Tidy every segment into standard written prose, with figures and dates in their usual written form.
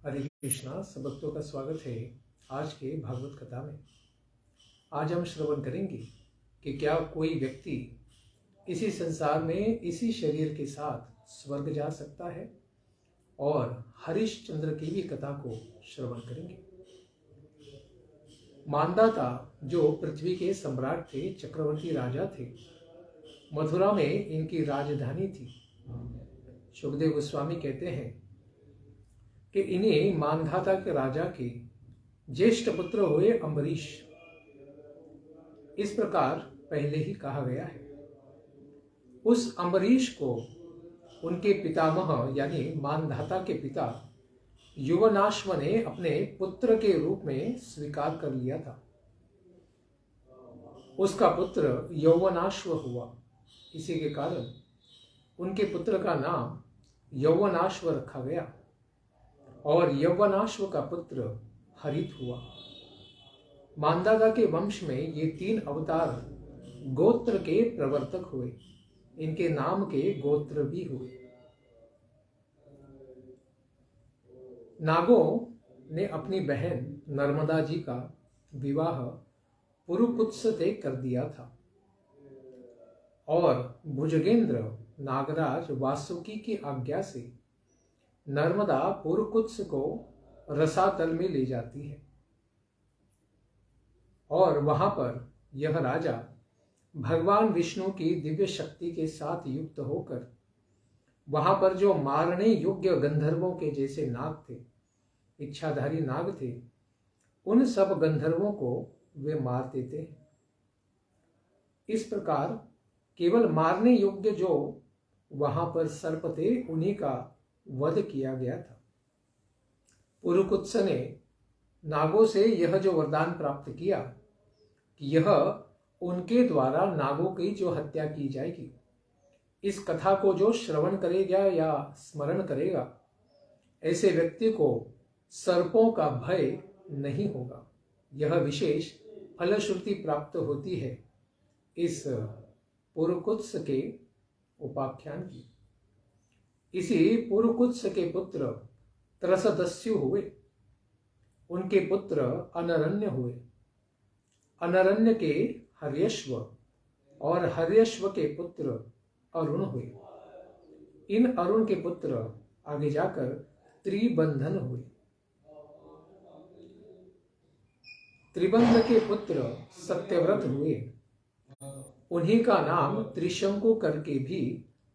हरे कृष्णा। सब भक्तों का स्वागत है आज के भागवत कथा में। आज हम श्रवण करेंगे कि क्या कोई व्यक्ति इसी संसार में इसी शरीर के साथ स्वर्ग जा सकता है, और हरिश्चंद्र की भी कथा को श्रवण करेंगे। मांधाता जो पृथ्वी के सम्राट थे, चक्रवर्ती राजा थे, मथुरा में इनकी राजधानी थी। सुखदेव गोस्वामी कहते हैं कि इन्हीं मांधाता के राजा के ज्येष्ठ पुत्र हुए अम्बरीश। इस प्रकार पहले ही कहा गया है। उस अम्बरीश को उनके पितामह यानी मांधाता के पिता युवनाश्व ने अपने पुत्र के रूप में स्वीकार कर लिया था। उसका पुत्र यौवनाश्व हुआ। इसी के कारण उनके पुत्र का नाम यौवनाश्व रखा गया, और यौवनाश्व का पुत्र हरित हुआ। मांधाता के वंश में ये 3 अवतार गोत्र के प्रवर्तक हुए। इनके नाम के गोत्र भी हुए। नागों ने अपनी बहन नर्मदा जी का विवाह पुरुकुत्स से कर दिया था, और भुजगेंद्र नागराज वासुकी की आज्ञा से नर्मदा पुरुकुत्स को रसातल में ले जाती है, और वहां पर यह राजा भगवान विष्णु की दिव्य शक्ति के साथ युक्त होकर वहां पर जो मारने योग्य गंधर्वों के जैसे नाग थे, इच्छाधारी नाग थे, उन सब गंधर्वों को वे मार देते हैं। इस प्रकार केवल मारने योग्य जो वहां पर सर्प थे, उन्हीं का वध किया गया था। पुरुकुत्स ने नागों से यह जो वरदान प्राप्त किया कि यह उनके द्वारा नागों की जो हत्या की जाएगी, इस कथा को जो श्रवण करेगा या स्मरण करेगा, ऐसे व्यक्ति को सर्पों का भय नहीं होगा। यह विशेष फलश्रुति प्राप्त होती है इस पुरुकुत्स के उपाख्यान की। इसी पुरुकुत्स के पुत्र त्रसदस्यु हुए। उनके पुत्र अनरण्य हुए। अनरण्य के हर्यश्व, और हर्यश्व के पुत्र अरुण हुए। इन अरुण के पुत्र आगे जाकर त्रिबंधन हुए। त्रिबंध के पुत्र सत्यव्रत हुए। उन्हीं का नाम त्रिशंकु करके भी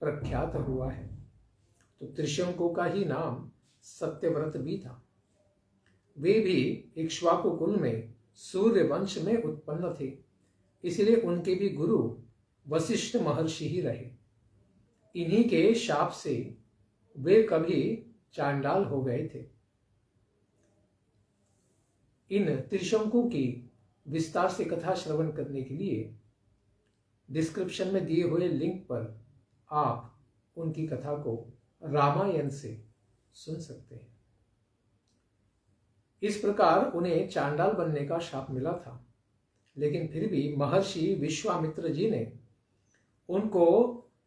प्रख्यात हुआ है। तो त्रिशंकु का ही नाम सत्यव्रत भी था। वे भी इक्ष्वाकु कुल में सूर्य वंश में उत्पन्न थे, इसलिए उनके भी गुरु वशिष्ठ महर्षि ही रहे। इन्हीं के शाप से वे कभी चांडाल हो गए थे। इन त्रिशंकु की विस्तार से कथा श्रवण करने के लिए डिस्क्रिप्शन में दिए हुए लिंक पर आप उनकी कथा को रामायण से सुन सकते हैं। इस प्रकार उन्हें चांडाल बनने का शाप मिला था, लेकिन फिर भी महर्षि विश्वामित्र जी ने उनको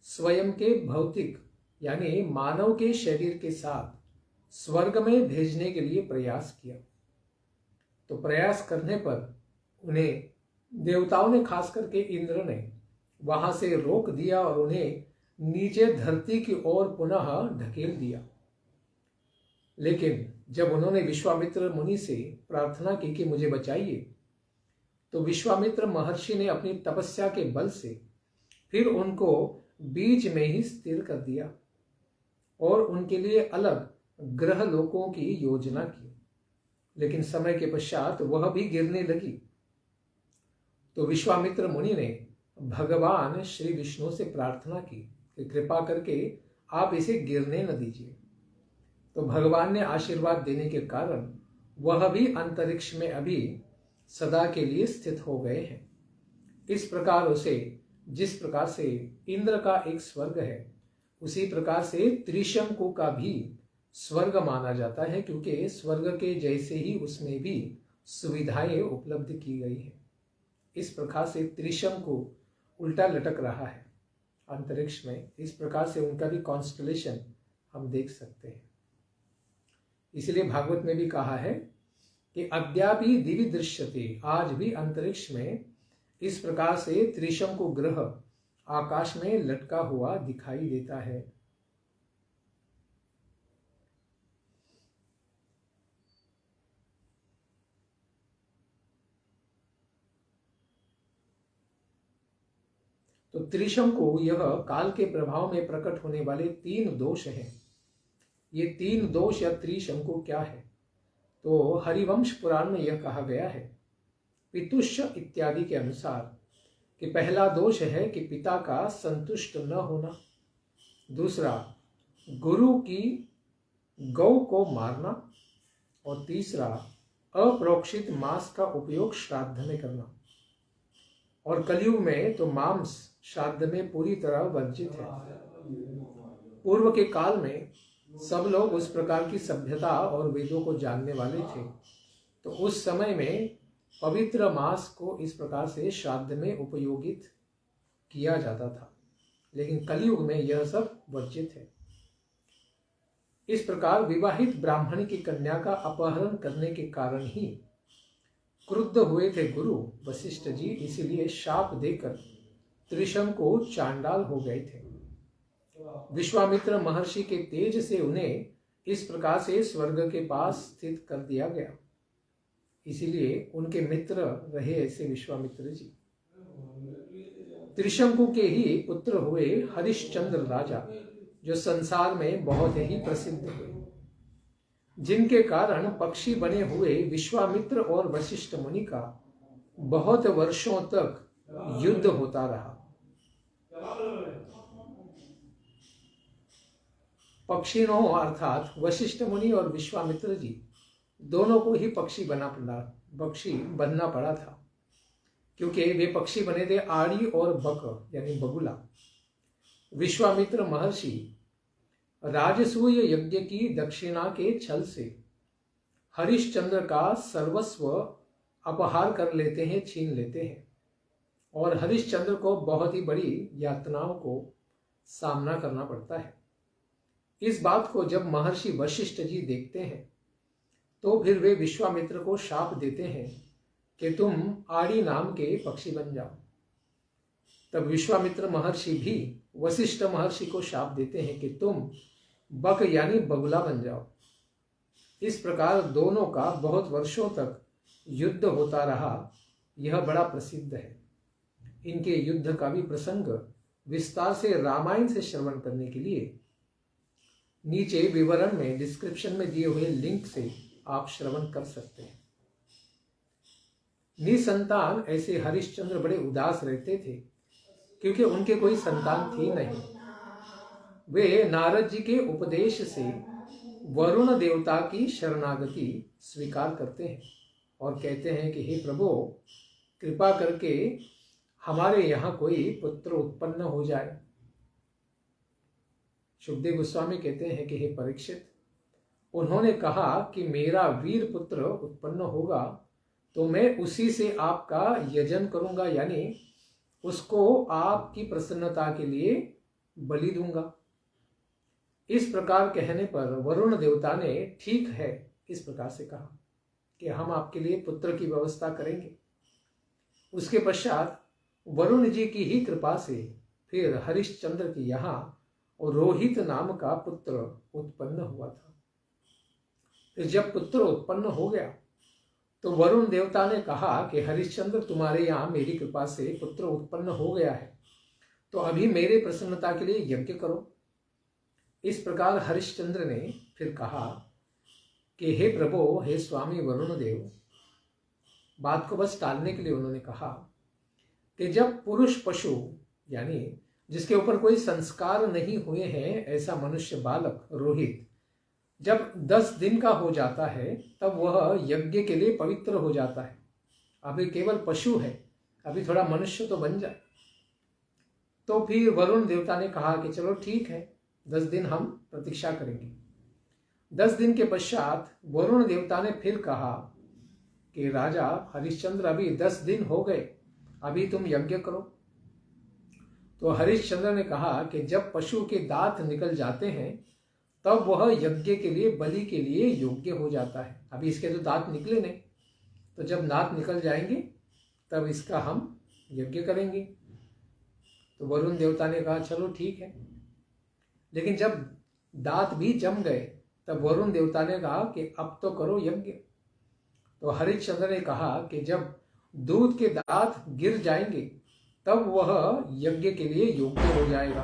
स्वयं के भौतिक यानी मानव के शरीर के साथ स्वर्ग में भेजने के लिए प्रयास किया। तो प्रयास करने पर उन्हें देवताओं ने, खास करके इंद्र ने, वहां से रोक दिया और उन्हें नीचे धरती की ओर पुनः ढकेल दिया। लेकिन जब उन्होंने विश्वामित्र मुनि से प्रार्थना की कि मुझे बचाइए, तो विश्वामित्र महर्षि ने अपनी तपस्या के बल से फिर उनको बीच में ही स्थिर कर दिया और उनके लिए अलग ग्रह लोकों की योजना की। लेकिन समय के पश्चात वह भी गिरने लगी। तो विश्वामित्र मुनि ने भगवान श्री विष्णु से प्रार्थना की कि कृपा करके आप इसे गिरने न दीजिए। तो भगवान ने आशीर्वाद देने के कारण वह भी अंतरिक्ष में अभी सदा के लिए स्थित हो गए हैं। इस प्रकार उसे, जिस प्रकार से इंद्र का एक स्वर्ग है, उसी प्रकार से त्रिशंकु का भी स्वर्ग माना जाता है, क्योंकि स्वर्ग के जैसे ही उसमें भी सुविधाएं उपलब्ध की गई है। इस प्रकार से त्रिशंकु उल्टा लटक रहा है अंतरिक्ष में। इस प्रकार से उनका भी कॉन्स्टलेशन हम देख सकते हैं। इसलिए भागवत में भी कहा है कि अद्यापि दिवि दृश्यते, आज भी अंतरिक्ष में इस प्रकार से त्रिशंकु ग्रह आकाश में लटका हुआ दिखाई देता है। तो त्रिशंकु यह काल के प्रभाव में प्रकट होने वाले 3 दोष हैं। ये 3 दोष या त्रिशंकु क्या है? तो हरिवंश पुराण में यह कहा गया है पितुष्य इत्यादि के अनुसार कि पहला दोष है कि पिता का संतुष्ट न होना, दूसरा गुरु की गौ को मारना, और तीसरा अप्रोक्षित मांस का उपयोग श्राद्ध में करना। और कलयुग में तो मांस श्राद्ध में पूरी तरह वर्जित है। पूर्व के काल में सब लोग उस प्रकार की सभ्यता और वेदों को जानने वाले थे, तो उस समय में पवित्र मांस को इस प्रकार से श्राद्ध में उपयोगित किया जाता था, लेकिन कलयुग में यह सब वर्जित है। इस प्रकार विवाहित ब्राह्मण की कन्या का अपहरण करने के कारण ही क्रुद्ध हुए थे गुरु वशिष्ठ जी, इसीलिए शाप देकर त्रिशंकु चांडाल हो गए थे। विश्वामित्र महर्षि के तेज से उन्हें इस प्रकार से स्वर्ग के पास स्थित कर दिया गया, इसीलिए उनके मित्र रहे ऐसे विश्वामित्र जी। त्रिशंकु के ही पुत्र हुए हरिश्चंद्र राजा, जो संसार में बहुत ही प्रसिद्ध हुए, जिनके कारण पक्षी बने हुए विश्वामित्र और वशिष्ठ मुनि का बहुत वर्षों तक युद्ध होता रहा। पक्षियों अर्थात वशिष्ठ मुनि और विश्वामित्र जी दोनों को ही पक्षी बनना पड़ा था, क्योंकि वे पक्षी बने थे आड़ी और बक यानी बगुला। विश्वामित्र महर्षि राजसूय यज्ञ की दक्षिणा के छल से हरिश्चंद्र का सर्वस्व अपहार कर लेते हैं, छीन लेते हैं, और हरिश्चंद्र को बहुत ही बड़ी यातनाओं को सामना करना पड़ता है। इस बात को जब महर्षि वशिष्ठ जी देखते हैं तो फिर वे विश्वामित्र को शाप देते हैं कि तुम आड़ी नाम के पक्षी बन जाओ। तब विश्वामित्र महर्षि भी वशिष्ठ महर्षि को शाप देते हैं कि तुम बक यानी बगुला बन जाओ। इस प्रकार दोनों का बहुत वर्षों तक युद्ध होता रहा। यह बड़ा प्रसिद्ध है। इनके युद्ध का भी प्रसंग विस्तार से रामायण से श्रवण करने के लिए नीचे विवरण में डिस्क्रिप्शन में दिए हुए लिंक से आप श्रवण कर सकते हैं। निसंतान ऐसे हरिश्चंद्र बड़े उदास रहते थे, क्योंकि उनके कोई संतान थी नहीं। वे नारद जी के उपदेश से वरुण देवता की शरणागति स्वीकार करते हैं और कहते हैं कि हे प्रभु, कृपा करके हमारे यहाँ कोई पुत्र उत्पन्न हो जाए। सुखदेव गोस्वामी कहते हैं कि हे परीक्षित, उन्होंने कहा कि मेरा वीर पुत्र उत्पन्न होगा तो मैं उसी से आपका यजन करूंगा, यानी उसको आपकी प्रसन्नता के लिए बलि दूंगा। इस प्रकार कहने पर वरुण देवता ने ठीक है इस प्रकार से कहा कि हम आपके लिए पुत्र की व्यवस्था करेंगे। उसके पश्चात वरुण जी की ही कृपा से फिर हरिश्चंद्र के यहाँ रोहित नाम का पुत्र उत्पन्न हुआ था। फिर जब पुत्र उत्पन्न हो गया तो वरुण देवता ने कहा कि हरिश्चंद्र, तुम्हारे यहाँ मेरी कृपा से पुत्र उत्पन्न हो गया है, तो अभी मेरे प्रसन्नता के लिए यज्ञ करो। इस प्रकार हरिश्चंद्र ने फिर कहा कि हे प्रभु, हे स्वामी वरुण देव, बात को बस टालने के लिए उन्होंने कहा कि जब पुरुष पशु यानी जिसके ऊपर कोई संस्कार नहीं हुए हैं ऐसा मनुष्य बालक रोहित जब 10 दिन का हो जाता है तब वह यज्ञ के लिए पवित्र हो जाता है। अभी केवल पशु है, अभी थोड़ा मनुष्य तो बन जाए। तो फिर वरुण देवता ने कहा कि चलो ठीक है, 10 दिन हम प्रतीक्षा करेंगे। 10 दिन के पश्चात वरुण देवता ने फिर कहा कि राजा हरिश्चंद्र, अभी 10 दिन हो गए, अभी तुम यज्ञ करो। तो हरिश्चंद्र ने कहा कि जब पशु के दांत निकल जाते हैं तब वह यज्ञ के लिए, बलि के लिए योग्य हो जाता है। अभी इसके तो दांत निकले नहीं, तो जब दांत निकल जाएंगे तब इसका हम यज्ञ करेंगे। तो वरुण देवता ने कहा चलो ठीक है। लेकिन जब दांत भी जम गए तब वरुण देवता ने कहा कि अब तो करो यज्ञ। तो हरिश्चंद्र ने कहा कि जब दूध के दांत गिर जाएंगे तब वह यज्ञ के लिए योग्य हो जाएगा।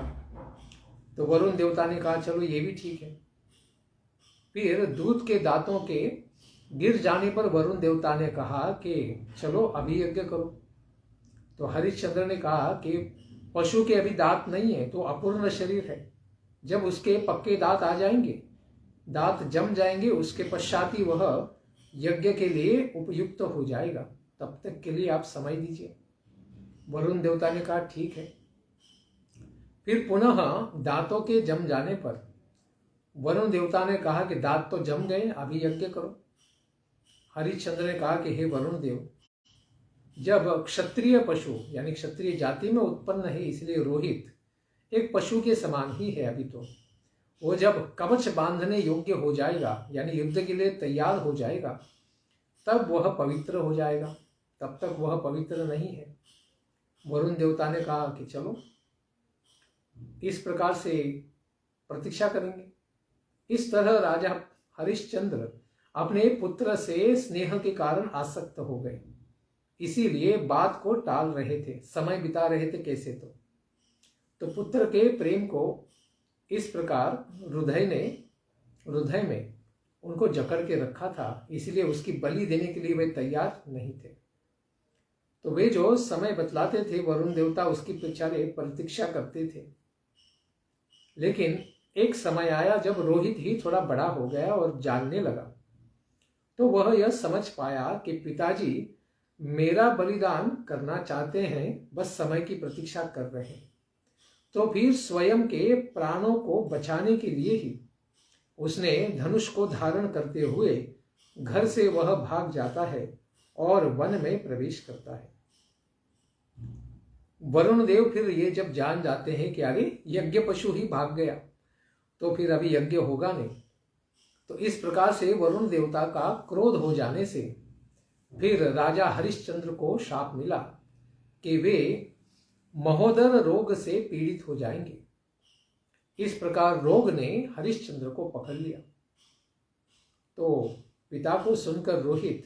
तो वरुण देवता ने कहा चलो ये भी ठीक है। फिर दूध के दांतों के गिर जाने पर वरुण देवता ने कहा कि चलो अभी यज्ञ करो। तो हरिश्चंद्र ने कहा कि पशु के अभी दांत नहीं है तो अपूर्ण शरीर है, जब उसके पक्के दांत आ जाएंगे, दांत जम जाएंगे, उसके पश्चात ही वह यज्ञ के लिए उपयुक्त हो जाएगा, तब तक के लिए आप समय दीजिए। वरुण देवता ने कहा ठीक है। फिर पुनः दांतों के जम जाने पर वरुण देवता ने कहा कि दांत तो जम गए, अभी यज्ञ करो। हरिश्चंद्र ने कहा कि हे वरुण देव, जब क्षत्रिय पशु यानी क्षत्रिय जाति में उत्पन्न है, इसलिए रोहित एक पशु के समान ही है। अभी तो वो जब कवच बांधने योग्य हो जाएगा यानी युद्ध के लिए तैयार हो जाएगा तब वह पवित्र हो जाएगा, तब तक वह पवित्र नहीं है। वरुण देवता ने कहा कि चलो इस प्रकार से प्रतीक्षा करेंगे। इस तरह राजा हरिश्चंद्र अपने पुत्र से स्नेह के कारण आसक्त हो गए, इसीलिए बात को टाल रहे थे, समय बिता रहे थे कैसे तो पुत्र के प्रेम को इस प्रकार हृदय में उनको जकड़ के रखा था, इसलिए उसकी बलि देने के लिए वे तैयार नहीं थे। तो वे जो समय बतलाते थे वरुण देवता उसकी बेचारे प्रतीक्षा करते थे। लेकिन एक समय आया जब रोहित ही थोड़ा बड़ा हो गया और जानने लगा, तो वह यह समझ पाया कि पिताजी मेरा बलिदान करना चाहते हैं, बस समय की प्रतीक्षा कर रहे हैं। तो फिर स्वयं के प्राणों को बचाने के लिए ही उसने धनुष को धारण करते हुए घर से वह भाग जाता है और वन में प्रवेश करता है। वरुण देव फिर ये जब जान जाते हैं कि अरे यज्ञ पशु ही भाग गया तो फिर अभी यज्ञ होगा नहीं, तो इस प्रकार से वरुण देवता का क्रोध हो जाने से फिर राजा हरिश्चंद्र को शाप मिला कि वे महोदर रोग से पीड़ित हो जाएंगे। इस प्रकार रोग ने हरिश्चंद्र को पकड़ लिया। तो पिता को सुनकर रोहित,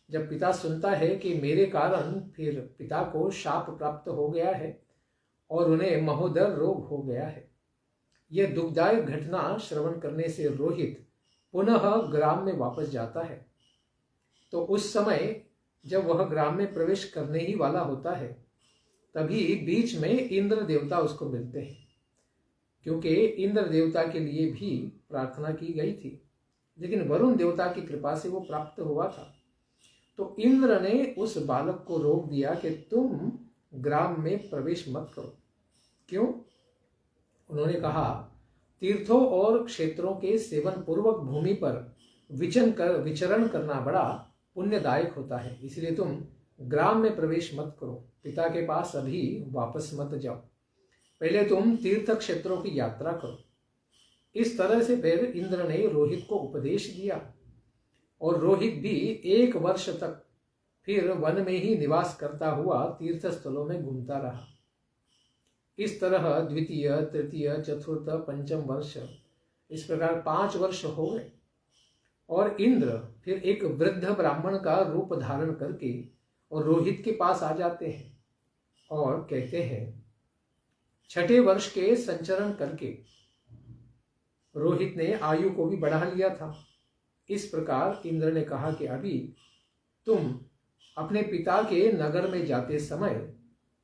जब पिता सुनता है कि मेरे कारण फिर पिता को शाप प्राप्त हो गया है और उन्हें महोदर रोग हो गया है, यह दुखदायक घटना श्रवण करने से रोहित पुनः ग्राम में वापस जाता है। तो उस समय जब वह ग्राम में प्रवेश करने ही वाला होता है तभी बीच में इंद्र देवता उसको मिलते हैं, क्योंकि इंद्र देवता के लिए भी प्रार्थना की गई थी, लेकिन वरुण देवता की कृपा से वो प्राप्त हुआ था। तो इंद्र ने उस बालक को रोक दिया कि तुम ग्राम में प्रवेश मत करो। क्यों? उन्होंने कहा तीर्थों और क्षेत्रों के सेवन पूर्वक भूमि पर विचरण करना बड़ा पुण्यदायक होता है, इसलिए तुम ग्राम में प्रवेश मत करो, पिता के पास अभी वापस मत जाओ, पहले तुम तीर्थ क्षेत्रों की यात्रा करो। इस तरह से फिर इंद्र ने रोहित को उपदेश दिया और रोहित भी 1 वर्ष तक फिर वन में ही निवास करता हुआ तीर्थ स्थलों में घूमता रहा। इस तरह द्वितीय, तृतीय, चतुर्थ, पंचम वर्ष, इस प्रकार 5 वर्ष हो गए और इंद्र फिर एक वृद्ध ब्राह्मण का रूप धारण करके और रोहित के पास आ जाते हैं और कहते हैं, 6ठे वर्ष के संचरण करके रोहित ने आयु को भी बढ़ा लिया था। इस प्रकार इंद्र ने कहा कि अभी तुम अपने पिता के नगर में जाते समय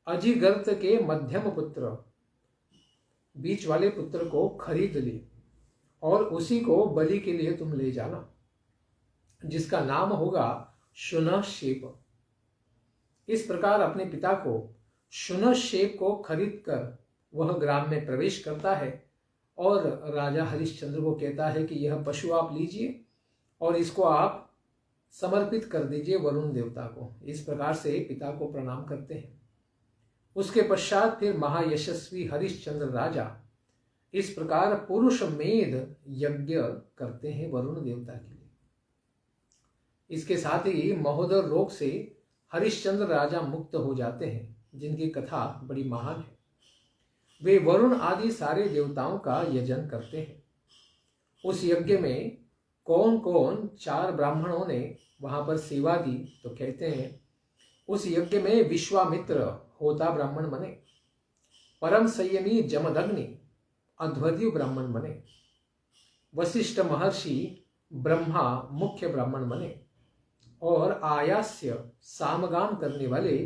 अजिगर्त के मध्यम पुत्र, बीच वाले पुत्र को खरीद ले और उसी को बलि के लिए तुम ले जाना, जिसका नाम होगा शुनशेप। इस प्रकार अपने पिता को शुनशेप को खरीद कर वह ग्राम में प्रवेश करता है और राजा हरिश्चंद्र को कहता है कि यह पशु आप लीजिए और इसको आप समर्पित कर दीजिए वरुण देवता को। इस प्रकार से पिता को प्रणाम करते हैं। उसके पश्चात फिर महायशस्वी हरिश्चंद्र राजा इस प्रकार पुरुष मेध यज्ञ करते हैं वरुण देवता के लिए। इसके साथ ही महोदर रोग से हरिश्चंद्र राजा मुक्त हो जाते हैं, जिनकी कथा बड़ी महान है। वे वरुण आदि सारे देवताओं का यजन करते हैं। उस यज्ञ में कौन कौन 4 ब्राह्मणों ने वहां पर सेवा दी, तो कहते हैं उस यज्ञ में विश्वामित्र होता ब्राह्मण बने, परम संयमी जमदग्नि अध्वर्यु ब्राह्मण बने, वशिष्ठ महर्षि ब्रह्मा मुख्य ब्राह्मण बने, और आयास्य सामगान करने वाले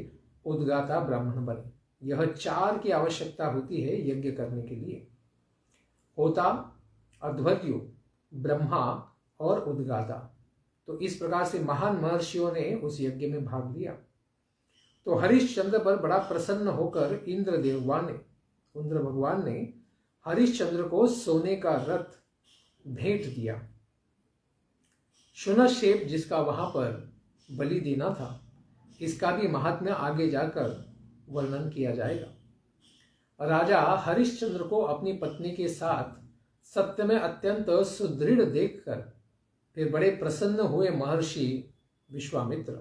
उद्गाता ब्राह्मण बने। यह 4 की आवश्यकता होती है यज्ञ करने के लिए। होता, अध्वर्यु, ब्रह्मा और उद्गाता। तो इस प्रकार से महान महर्षियों ने उस यज्ञ में भाग लिया। तो हरिश्चंद्र पर बड़ा प्रसन्न होकर इंद्र भगवान ने हरिश्चंद्र को सोने का रथ भेंट दिया। शुनशेप जिसका वहां पर बलि देना था, इसका भी महात्म्य आगे जाकर वर्णन किया जाएगा। राजा हरिश्चंद्र को अपनी पत्नी के साथ सत्य में अत्यंत सुदृढ़ देखकर फिर बड़े प्रसन्न हुए महर्षि विश्वामित्र।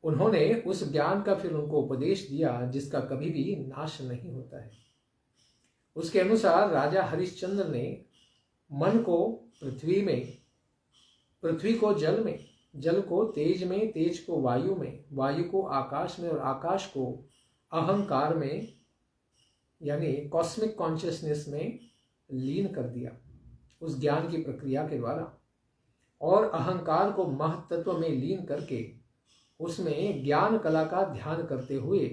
उन्होंने उस ज्ञान का फिर उनको उपदेश दिया जिसका कभी भी नाश नहीं होता है। उसके अनुसार राजा हरिश्चंद्र ने मन को पृथ्वी में, पृथ्वी को जल में, जल को तेज में, तेज को वायु में, वायु को आकाश में और आकाश को अहंकार में यानी कॉस्मिक कॉन्शियसनेस में लीन कर दिया उस ज्ञान की प्रक्रिया के द्वारा, और अहंकार को महत्त्व में लीन करके उसमें ज्ञान कला का ध्यान करते हुए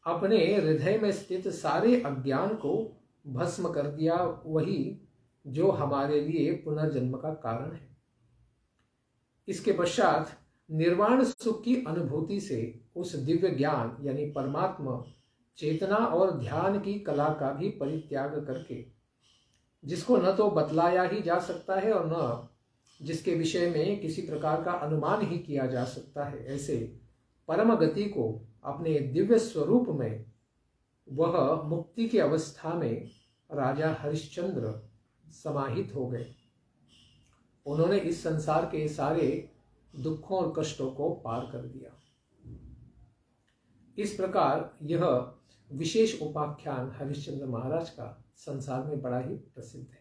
अपने हृदय में स्थित सारे अज्ञान को भस्म कर दिया, वही जो हमारे लिए पुनर्जन्म का कारण है। इसके पश्चात निर्वाण सुख की अनुभूति से उस दिव्य ज्ञान यानी परमात्मा चेतना और ध्यान की कला का भी परित्याग करके, जिसको न तो बतलाया ही जा सकता है और न जिसके विषय में किसी प्रकार का अनुमान ही किया जा सकता है, ऐसे परम गति को अपने दिव्य स्वरूप में, वह मुक्ति की अवस्था में राजा हरिश्चंद्र समाहित हो गए। उन्होंने इस संसार के सारे दुखों और कष्टों को पार कर दिया। इस प्रकार यह विशेष उपाख्यान हरिश्चंद्र महाराज का संसार में बड़ा ही प्रसिद्ध है।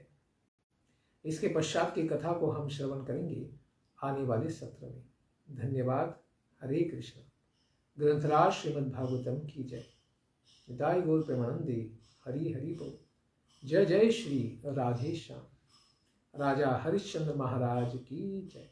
इसके पश्चात की कथा को हम श्रवण करेंगे आने वाले सत्र में। धन्यवाद। हरे कृष्ण। ग्रंथराज श्रीमद् भागवतम की जय। निताय गौर प्रेमानंदे। हरि हरि बोल। जय जय श्री राधे श्याम। राजा हरिश्चंद्र महाराज की जय।